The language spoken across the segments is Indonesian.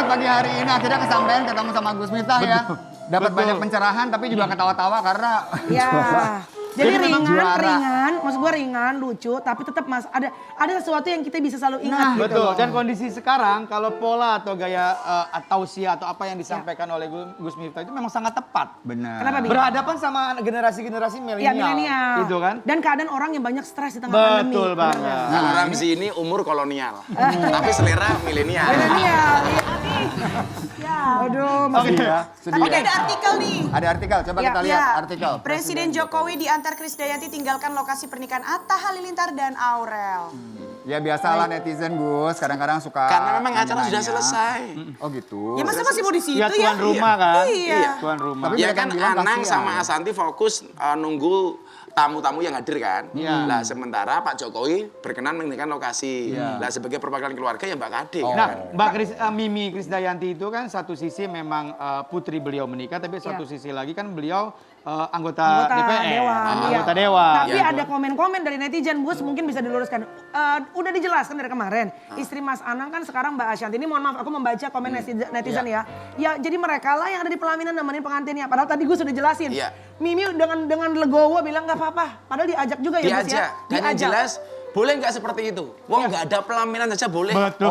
banget pagi hari ini akhirnya kesampaian ketemu sama Gus Miftah ya. Dapat banyak pencerahan tapi juga ketawa-tawa karena Ya. Jadi memang juara. ringan, maksud gue ringan, lucu, tapi tetap ada sesuatu yang kita bisa selalu ingat gitu. Betul, dan kondisi sekarang kalau pola atau gaya tausiah atau apa yang disampaikan oleh Gus Miftah itu memang sangat tepat. benar. Kenapa, Bi? Berhadapan sama generasi-generasi Ya milenial. milenial. Gitu kan? Dan keadaan orang yang banyak stres di tengah pandemi. Betul Benar banget. nggak? Kalau Ramzi ini umur kolonial, tapi selera milenial. Milenial. Aduh, Oke ya. Sedih Oke, ya. ada artikel nih. Ada artikel, coba Ya, kita lihat ya. artikel. Presiden Jokowi diantar Krisdayanti tinggalkan lokasi pernikahan Atta Halilintar dan Aurel. Ya biasalah netizen Gus, kadang-kadang suka Karena memang acara sudah nanya. selesai. Oh gitu. Ya masa masih mau di situ Ya ya? tuan rumah kan? Iya. Tuan rumah. Tapi Ya mereka kan bilang Anang kasihan. sama Asanti fokus nunggu tamu-tamu yang hadir kan. Iya. Lah sementara Pak Jokowi berkenan meninggalkan lokasi. Iya. Lah sebagai perwakilan keluarga ya Mbak Kade Oh. kan. Nah, Mimi Krisdayanti itu kan satu sisi memang putri beliau menikah, tapi satu sisi lagi kan beliau anggota DPR, Dewan, anggota iya. Dewan. Tapi Iya. ada komen-komen dari netizen, Gus mungkin bisa diluruskan. Udah dijelaskan dari kemarin, istri Mas Anang kan sekarang Mbak Ashanti. Ini mohon maaf, aku membaca komen netizen ya. Ya jadi mereka lah yang ada di pelaminan nemenin pengantinnya. Padahal tadi Gus sudah jelasin. Iya. Mimi dengan legowo bilang nggak apa-apa. Padahal diajak juga ya Gus ya. Diajak. Dan yang jelas boleh nggak seperti itu? Wong nggak ada pelaminan saja boleh. Betul,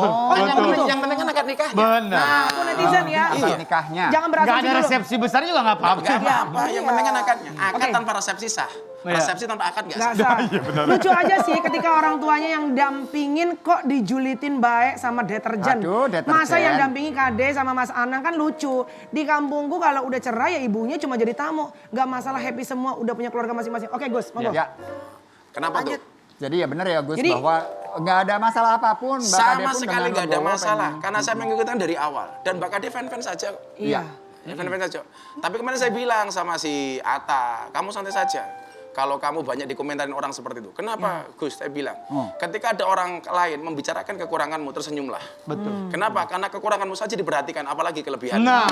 Yang penting kan akad nikahnya. Benar. Nah, aku netizen ya. Akad nikahnya. Jangan Gak berasumsi ada dulu. resepsi besar juga nggak apa-apa. Nggak apa-apa, yang penting kan akadnya. Akad Oke. tanpa resepsi sah. Iya. Resepsi tanpa akad nggak Nggak sah. sah. Lucu aja sih ketika orang tuanya yang dampingin kok dijulitin baik sama deterjen. Aduh, deterjen. Masa yang dampingi Kade sama Mas Anang kan lucu. Di kampungku kalau udah cerai ya ibunya cuma jadi tamu. Gak masalah, happy semua, udah punya keluarga masing-masing. Oke Gus, monggo. Ya. Kenapa tuh? Jadi ya benar ya Gus Jadi- bahwa nggak ada masalah apapun. Mbak Kade Sama pun sekali dengan nggak ada legowo masalah. pengen- Karena saya mengikuti dari awal. Dan Mbak Kade fan-fans saja. Iya. Fan-fans saja. Tapi kemarin saya bilang sama si Atta, kamu santai saja. Kalau kamu banyak dikomentarin orang seperti itu. Kenapa Gus? Saya bilang, ketika ada orang lain membicarakan kekuranganmu, tersenyumlah. Betul. Kenapa? Karena kekuranganmu saja diperhatikan, apalagi kelebihan. Nah,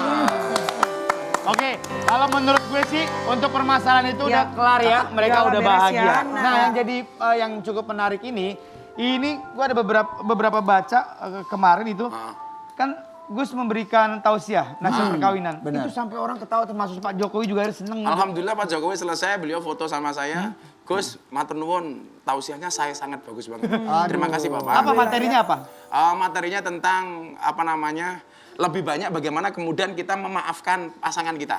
oke, kalau menurut gue sih untuk permasalahan itu Ya. udah kelar ya, mereka Udah udah beres bahagia. ya. Nah, yang jadi yang cukup menarik ini gue ada beberapa baca kemarin itu kan Gus memberikan tausiah nasihat perkawinan. benar. Itu sampai orang ketawa termasuk Pak Jokowi juga seneng. Alhamdulillah Pak Jokowi selesai, beliau foto sama saya. Gus, matur nuwun, tausiahnya saya sangat bagus banget. Terima kasih Bapak. Apa materinya apa? Materinya tentang apa namanya, lebih banyak bagaimana kemudian kita memaafkan pasangan kita.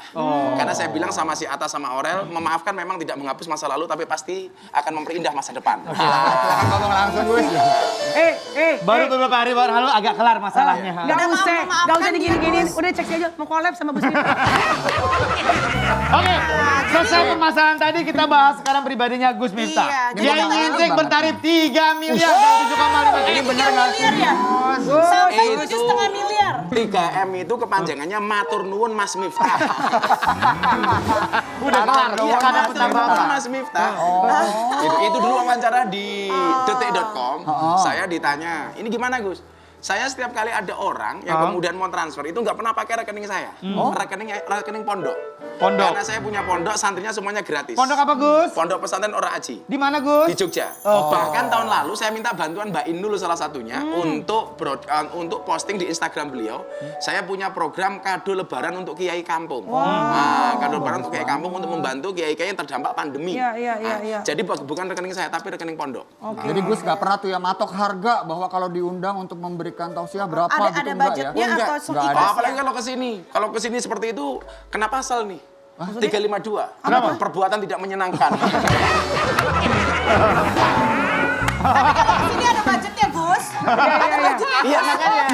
Karena saya bilang sama si Atta sama Aurel, memaafkan memang tidak menghapus masa lalu, tapi pasti akan memperindah masa depan. Silakan ngomong langsung Gus. Baru beberapa hari lalu agak kelar masalahnya. Gak Udah usah, memaafkan gak usah dia, digini-gini. Gus. Udah cek aja, mau collab sama Gus Miftah. Oke, selesai permasalahan tadi kita bahas sekarang pribadinya Gus Miftah. Iya, jadi Dia katanya- nyintik bertarif 3 miliar dan 7,5 Ini benar nggak sih? miliar ya? Sampai 7,5 miliar. 3M itu kepanjangannya matur nuwun Mas Miftah. Udah kelar, Iya, gak ada matur penambahan. nuwun Mas Miftah. Itu dulu wawancara di detik.com. Saya ditanya, ini gimana Gus? Saya setiap kali ada orang yang kemudian mau transfer itu nggak pernah pakai rekening saya, rekening pondok. Pondok. Karena saya punya pondok, santrinya semuanya gratis. Pondok apa Gus? Pondok pesantren Ora Aji. Di mana Gus? Di Jogja. Bahkan tahun lalu saya minta bantuan Mbak Inul salah satunya untuk posting di Instagram beliau. Saya punya program kado lebaran untuk kiai kampung. Nah, kado lebaran untuk kiai kampung untuk membantu kiai-kiai yang terdampak pandemi. Iya. Jadi bukan rekening saya tapi rekening pondok. Jadi Gus nggak pernah tuh ya matok harga bahwa kalau diundang untuk memberikan tausiah berapa Ada gitu enggak ya? budgetnya Enggak. atau Nggak ada. seikhlas Apalagi ya? kalau kesini. Kalau kesini seperti itu kena pasal nih. 352. Kenapa? Perbuatan tidak menyenangkan. Sini ada budgetnya Gus. Ada budgetnya. Iya makanya.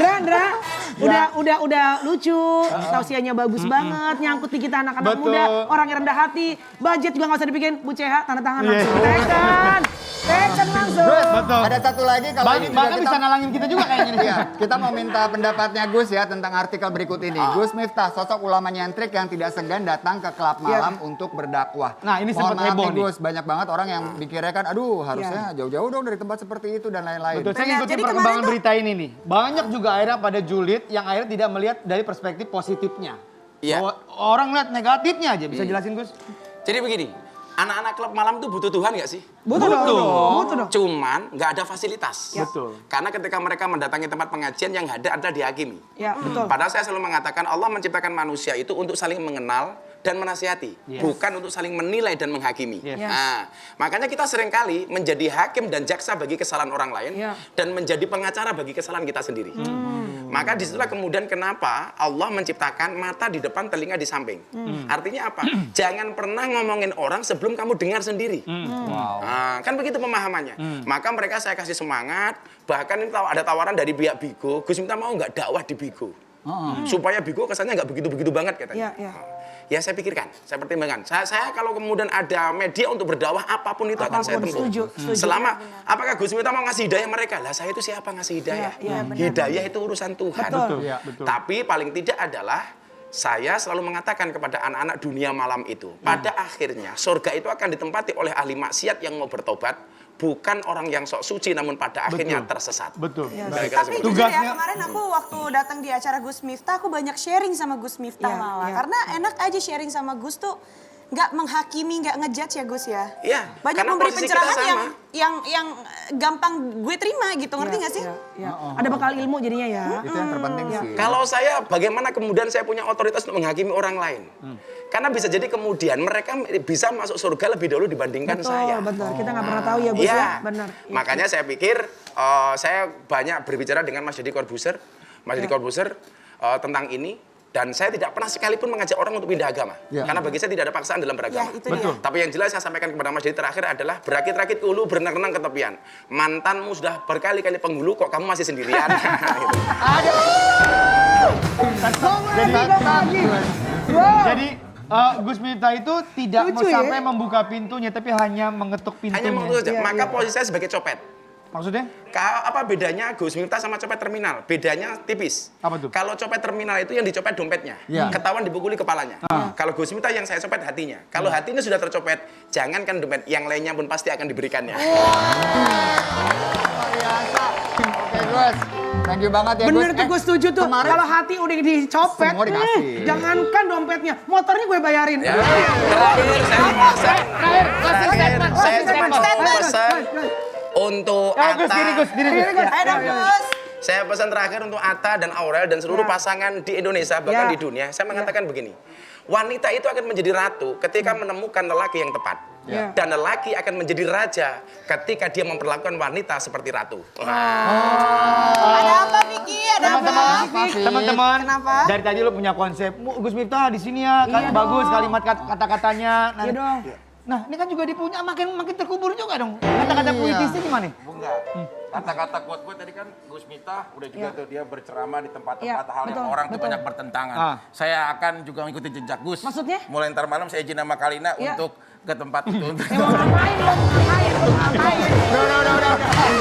Ndra, udah lucu, tausiahnya bagus banget, nyangkut di kita anak-anak Betul. muda, orang yang rendah hati, budget juga nggak usah dibikin, Bu CH, tanda tangan langsung, tekan langsung. Gus, Betul. ada satu lagi kalau ini juga Bahkan bisa nalangin kita juga kayaknya nih. Iya, kita mau minta pendapatnya Gus ya tentang artikel berikut ini. Gus Miftah, sosok ulama nyentrik yang tidak segan datang ke klub malam untuk berdakwah. Nah, ini Mohon sempat maaf heboh nih nih. Gus, banyak banget orang yang mikirnya kan, aduh harusnya jauh-jauh dong dari tempat seperti itu dan lain-lain. Betul, saya Benar, ngikutin jadi perkembangan kemarin tuh- berita ini nih. Banyak juga akhirnya pada julid yang akhirnya tidak melihat dari perspektif positifnya. Iya. Bahwa orang lihat negatifnya aja, bisa jelasin Gus? Jadi begini, Anak-anak klub malam tuh butuh Tuhan nggak sih? Butuh dong. Cuman nggak ada fasilitas. Betul. Karena ketika mereka mendatangi tempat pengajian yang ada adalah dihakimi. Ya, betul. Padahal saya selalu mengatakan Allah menciptakan manusia itu untuk saling mengenal dan menasihati, bukan untuk saling menilai dan menghakimi. Nah, makanya kita seringkali menjadi hakim dan jaksa bagi kesalahan orang lain dan menjadi pengacara bagi kesalahan kita sendiri. Maka disitulah kemudian kenapa Allah menciptakan mata di depan, telinga di samping. Artinya apa? Jangan pernah ngomongin orang sebelum kamu dengar sendiri. Nah, kan begitu pemahamannya. Maka mereka saya kasih semangat. Bahkan ini ada tawaran dari pihak Bigo, Gus minta mau nggak dakwah di Bigo? Supaya Bigo kesannya nggak begitu-begitu banget katanya. Ya saya pikirkan, saya pertimbangkan. Saya kalau kemudian ada media untuk berdakwah apapun itu akan saya tempuh. Setuju. Selama apakah Gus Miftah mau ngasih hidayah mereka? Lah saya itu siapa ngasih hidayah? Hidayah itu urusan Tuhan. Betul. Tapi paling tidak adalah saya selalu mengatakan kepada anak-anak dunia malam itu, pada akhirnya surga itu akan ditempati oleh ahli maksiat yang mau bertobat, bukan orang yang sok suci namun pada akhirnya tersesat. Betul. Kira-kira Tapi seperti itu. jujur ya, Tugasnya- kemarin aku waktu datang di acara Gus Miftah, aku banyak sharing sama Gus Miftah malah. Karena enak aja sharing sama Gus tuh, nggak menghakimi, nggak ngejudge ya Gus ya. Iya, Banyak karena memberi posisi kita pencerahan sama. yang gampang gue terima gitu, ngerti nggak sih? Ada bekal ilmu jadinya ya. Itu yang terpenting sih. Kalau saya, bagaimana kemudian saya punya otoritas untuk menghakimi orang lain? Karena bisa jadi kemudian mereka bisa masuk surga lebih dahulu dibandingkan saya. Betul. Kita nggak pernah tahu ya Gus ya. Benar. Makanya saya pikir, saya banyak berbicara dengan Mas Deddy Corbuzier, tentang ini. Dan saya tidak pernah sekalipun mengajak orang untuk pindah agama. Karena bagi saya tidak ada paksaan dalam beragama. Ya, itu dia. Tapi yang jelas saya sampaikan kepada Mas Deddy terakhir adalah berakit-rakit ke hulu, berenang-renang ke tepian. Mantanmu sudah berkali-kali penghulu, kok kamu masih sendirian? Gitu. Jadi Gus Miftah itu tidak Lucu sampai ya? membuka pintunya, tapi hanya mengetuk pintunya. Hanya mau saja. Maka posisi saya sebagai copet. Maksudnya? Apa bedanya Gus Miftah sama copet terminal? Bedanya tipis. Apa tuh? Kalau copet terminal itu yang dicopet dompetnya, ketahuan dipukuli kepalanya. Kalau Gus Miftah yang saya copet hatinya. Kalau hatinya sudah tercopet, jangankan dompet, yang lainnya pun pasti akan diberikannya. Biasa. Oke Gus, thank you banget ya Gus. Bener tuh gue setuju tuh. kemarin- Kalau hati udah dicopet, Semua dikasih. jangankan dompetnya, motornya gue bayarin. Terakhir saya pesan untuk Gus, diri Gus. Ayo dong Gus. Saya pesan terakhir untuk Atta dan Aurel dan seluruh pasangan di Indonesia bahkan Ya. di dunia. Saya mengatakan begini, wanita itu akan menjadi ratu ketika menemukan lelaki yang tepat. Ya. Dan lelaki akan menjadi raja ketika dia memperlakukan wanita seperti ratu. Ada apa Vicky? Ada apa? Teman-teman, Kenapa? dari tadi lo punya konsep, Gus Miftah di sini ya, kan Iya bagus dong. kalimat kata-katanya. Iya dong. Nah, ini kan juga dipunya makin terkubur juga dong. Kata-kata puitisnya gimana? Enggak. Kata-kata kuat-kuat tadi kan Gus Miftah udah juga tuh dia berceramah di tempat-tempat Iya, hal yang betul, orang tuh betul. banyak bertentangan. Ah. Saya akan juga mengikuti jejak Gus. Maksudnya? Mulai ntar malam saya izin sama Kalina Iya. untuk ke tempat itu. Mau ngapain lo? Ngapain? Udah.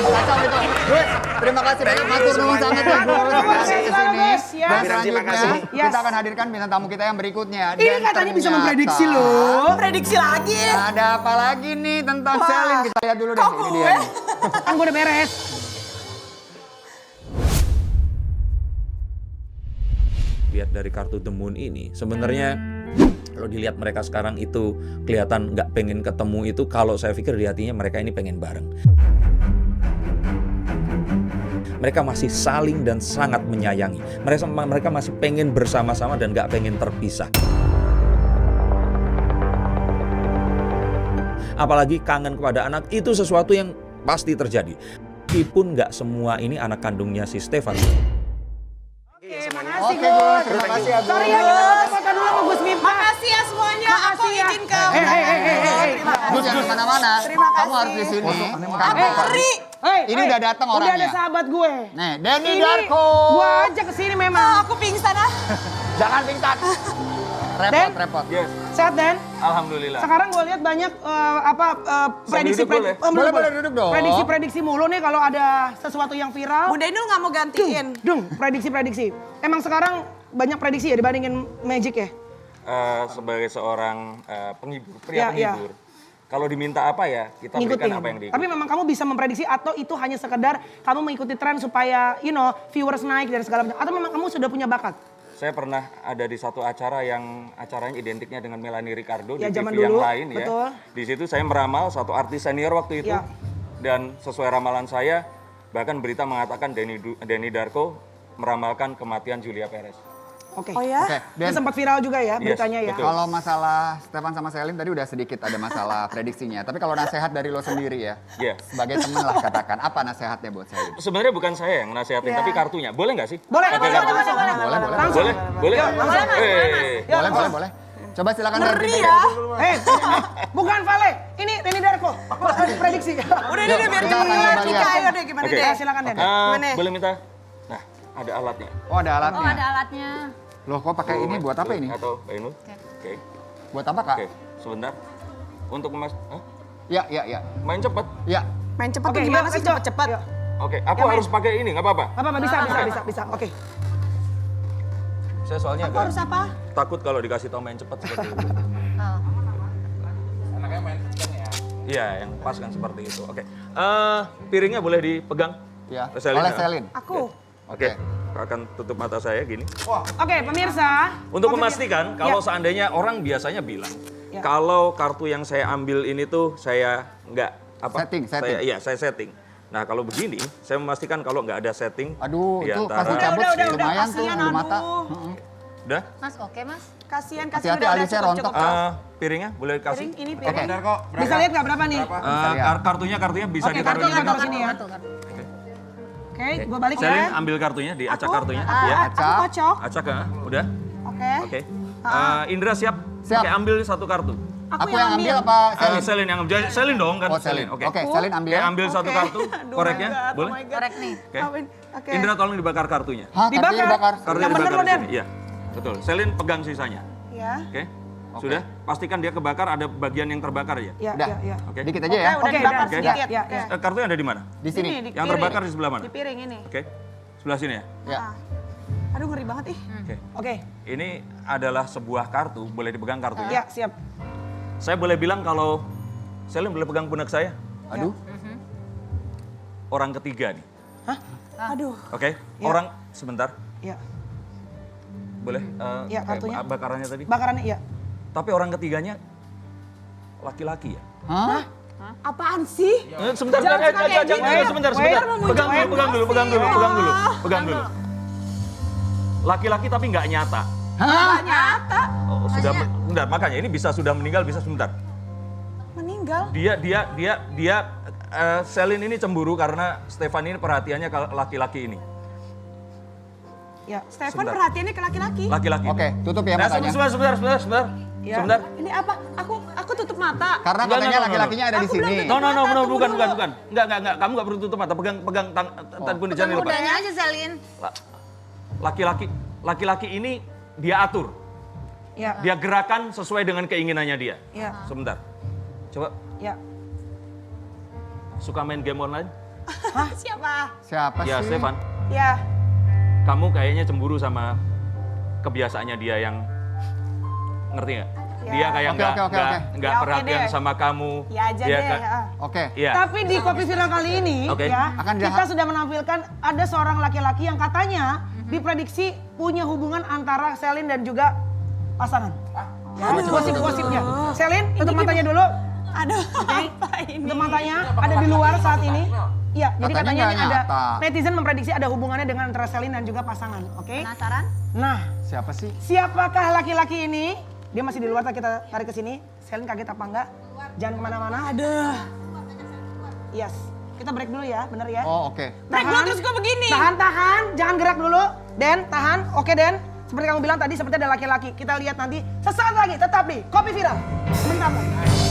Kacau itu. Gus, terima kasih banyak. Matur nuwun sangat ya Gus. Terima kasih, Di sini. Gus, ya. Dan Terima selanjutnya kasih. kita akan hadirkan bintang tamu kita yang berikutnya. Ini Dan katanya bisa ternyata memprediksi loh. Prediksi lagi. Ada apa lagi nih tentang Selin? Kita lihat dulu deh. Kok Ini gue? dia nih. Kan gue udah beres. Lihat dari kartu The Moon ini, sebenarnya kalau dilihat mereka sekarang itu kelihatan nggak pengen ketemu itu, kalau saya pikir di hatinya mereka ini pengen bareng. Mereka masih saling dan sangat menyayangi. Mereka masih pengen bersama-sama dan nggak pengen terpisah. Apalagi kangen kepada anak, itu sesuatu yang pasti terjadi. Meskipun nggak semua ini anak kandungnya si Stefan. Oke Gus, terima kasih ya Gus. Sorry ya, kita foto dulu sama Gus Miftah. Makasih ya semuanya. Aku Makasih ya. izin ke Terima Gus jangan kemana-mana. Terima Kamu kasih. harus di sini. Aku ngeri. Ini udah datang Udah ada orangnya. sahabat gue. Nih, Denny Ini Darko. gue ajak ke sini memang. Aku pingsan ah. Jangan pingsan. Den? Repot. Sehat Den? Alhamdulillah. Sekarang gue lihat banyak prediksi duduk boleh? Boleh duduk dong. prediksi mulu nih kalau ada sesuatu yang viral. Bunda Inul nggak mau gantiin. Dung, prediksi. Emang sekarang banyak prediksi ya dibandingin Magic ya? Sebagai seorang penghibur, Iya, iya. penghibur. Kalau diminta apa ya, kita berikan apa yang diikuti. Tapi memang kamu bisa memprediksi atau itu hanya sekedar kamu mengikuti tren supaya viewers naik dan segala macam. Atau memang kamu sudah punya bakat? saya pernah ada di satu acara yang acaranya identiknya dengan Melanie Ricardo Ya, di zaman TV yang dulu, lain betul. ya. Di situ saya meramal satu artis senior waktu itu. Ya. Dan sesuai ramalan saya, bahkan berita mengatakan Denny Darko meramalkan kematian Julia Perez. Oke. Oh ya? Oke, Itu sempat viral juga ya beritanya ya. betul. Kalau masalah Stefan sama Selin tadi udah sedikit ada masalah prediksinya. Tapi kalau nasihat dari lo sendiri ya, Iya. sebagai temen lah katakan, apa nasihatnya buat Selin? Sebenarnya bukan saya yang nasihatin, Ya. tapi kartunya. Boleh nggak sih? Boleh, Pakai boleh, kartu? boleh, boleh. Langsung. Boleh? Boleh? Langsung. Boleh, boleh, boleh. Coba silakan dari Ngeri Rinda. ya. Bukan Vale, ini Denny Darko. Prediksi. Udah Yuk, deh biar kita akan kita coba Cika, lihat. ayo deh gimana Oke. deh. Ya, silakan Den. Gimana? Boleh minta? Nah, ada alatnya. Oh, ada alatnya. Oh, ada alatnya. Loh, kok pakai ini buat apa ini? Atau Mbak Inul? Oke. Buat apa, Kak? Oke, sebentar. Untuk Mas, hah? Ya. Main cepet. Ya. Main cepat Oke, tuh gimana yuk, sih yuk. cepet-cepet? Yuk. Oke, aku harus pakai ini, nggak apa-apa? Apa bisa. Oke. Saya soalnya Aku agak harus apa? takut kalau dikasih tau main cepet seperti itu. Anaknya main ya. Iya, yang pas kan seperti itu. Oke. Piringnya boleh dipegang? Ya. Selin, Oleh ya? Selin. Aku. Oke. Akan tutup mata saya gini. Oke, pemirsa. Untuk Oke, memastikan ya. kalau seandainya orang biasanya bilang Ya. kalau kartu yang saya ambil ini tuh saya nggak apa? Setting. Saya setting. Nah kalau begini, saya memastikan kalau nggak ada setting. Aduh, di itu antara- pasti cabut Udah, lumayan tuh kasihan, bulu mata. aduh. Heeh. Udah? Mas, oke mas. Kasihan, Hati-hati udah, alisnya cukup, rontok. cukup. Piringnya boleh Piring, kasih? ini Oke. piring. Bentar kok. Bisa lihat nggak berapa nih? Kartunya bisa Oke, ditaruh kartunya di taruh sini ya. Kartu. Oke, gue balik Selin ya. ambil kartunya, diacak kartunya. Aku Ya. kocok. Acak ya, udah? Oke. Oke. Indra siap? Siap. Oke, ambil satu kartu. Aku yang ambil apa Selin? Selin yang ambil. Selin dong kan? Oh, Selin. Oke. Oke, Selin ambil. Oke, ambil satu Oke. kartu. Aduh, Koreknya, my God, boleh? oh my God. Korek nih. Oke. Oke. Indra tolong dibakar kartunya. Hah, Dibakar. kartunya dibakar. Kartunya Yang bener dibakar lo, di Den. sini. Iya. Betul. Selin pegang sisanya. Ya. Oke. Sudah? Pastikan dia kebakar, ada bagian yang terbakar ya. Ya, Udah. ya. Oke. Dikit aja ya. Udah Oke, dibakar udah. sedikit. Ya, Oke. ya. Kartunya ada di mana? Di sini. Di Yang piring. terbakar di sebelah mana? Di piring ini. Oke. Sebelah sini ya. Ya. Ah. Aduh ngeri banget ih. Oke. Oke, Ini adalah sebuah kartu, boleh dipegang kartunya. ya siap. Saya boleh bilang kalau Selin boleh pegang pundak saya. Aduh. Orang ketiga nih. Aduh. Oke. Ya. Orang sebentar. Ya, Boleh? Ya, kartunya. Bakarannya tadi. bakarannya ya. Tapi orang ketiganya laki-laki ya. Hah? Apaan sih? Sebentar, Jangan jangan, suka kayak jangan, gini. sebentar. Ntar mau muncul Pegang dulu, pegang dulu, emosi. pegang dulu, pegang dulu. Laki-laki tapi nggak nyata. Hah? Nyata. Oh, sudah, sebentar, makanya ini bisa sudah meninggal, bisa sebentar. Meninggal. Dia Selin ini cemburu karena Stefan ini perhatiannya ke laki-laki ini. Ya. Stefan Sebentar. perhatiannya ke laki-laki. Laki-laki. Oke, tutup ya Nah, matanya. sebentar. Ya. Sebentar. Ini apa? Aku tutup mata. Karena Enggak, katanya no. laki-lakinya ada di Aku sini. bilang No, bukan. dulu. Enggak. Kamu nggak perlu tutup mata. Pegang pun di Pegang lepas. kudanya aja Selin. Laki-laki ini dia atur. Ya. Dia gerakan sesuai dengan keinginannya dia. Ya. Sebentar. Coba Ya. suka main game online? Siapa? Siapa Ya, sih? Stefan. Ya. Kamu kayaknya cemburu sama kebiasaannya dia yang ngerti nggak? Ya. Dia kayak Oke. nggak Ya, oke perhatian deh. sama kamu. Ya aja Dia deh. kan- Ya. Oke. Iya. Tapi di Kopi Viral kali ini Oke. ya, Akan kita sudah menampilkan ada seorang laki-laki yang katanya diprediksi punya hubungan antara Selin dan juga pasangan. Ya, gosip-gosipnya. Selin, tutup matanya dulu. Aduh, apa ini? Tutup matanya, ada di luar saat ini. Iya, jadi Katanya katanya ini nggak ada nyata. netizen memprediksi ada hubungannya dengan antara Selin dan juga pasangan, oke? Penasaran? Nah, Siapa sih? siapakah laki-laki ini? Dia masih di luar, kita tarik ke sini. Selin kaget apa enggak? Jangan kemana-mana. Aduh. Yes, kita break dulu ya, bener ya? Oh, oke. Break dulu terus gue begini. Tahan, jangan gerak dulu. Den, tahan. Oke, Den. Seperti kamu bilang tadi, seperti ada laki-laki. Kita lihat nanti sesaat lagi, tetap di Kopi Viral. Sebentar lagi.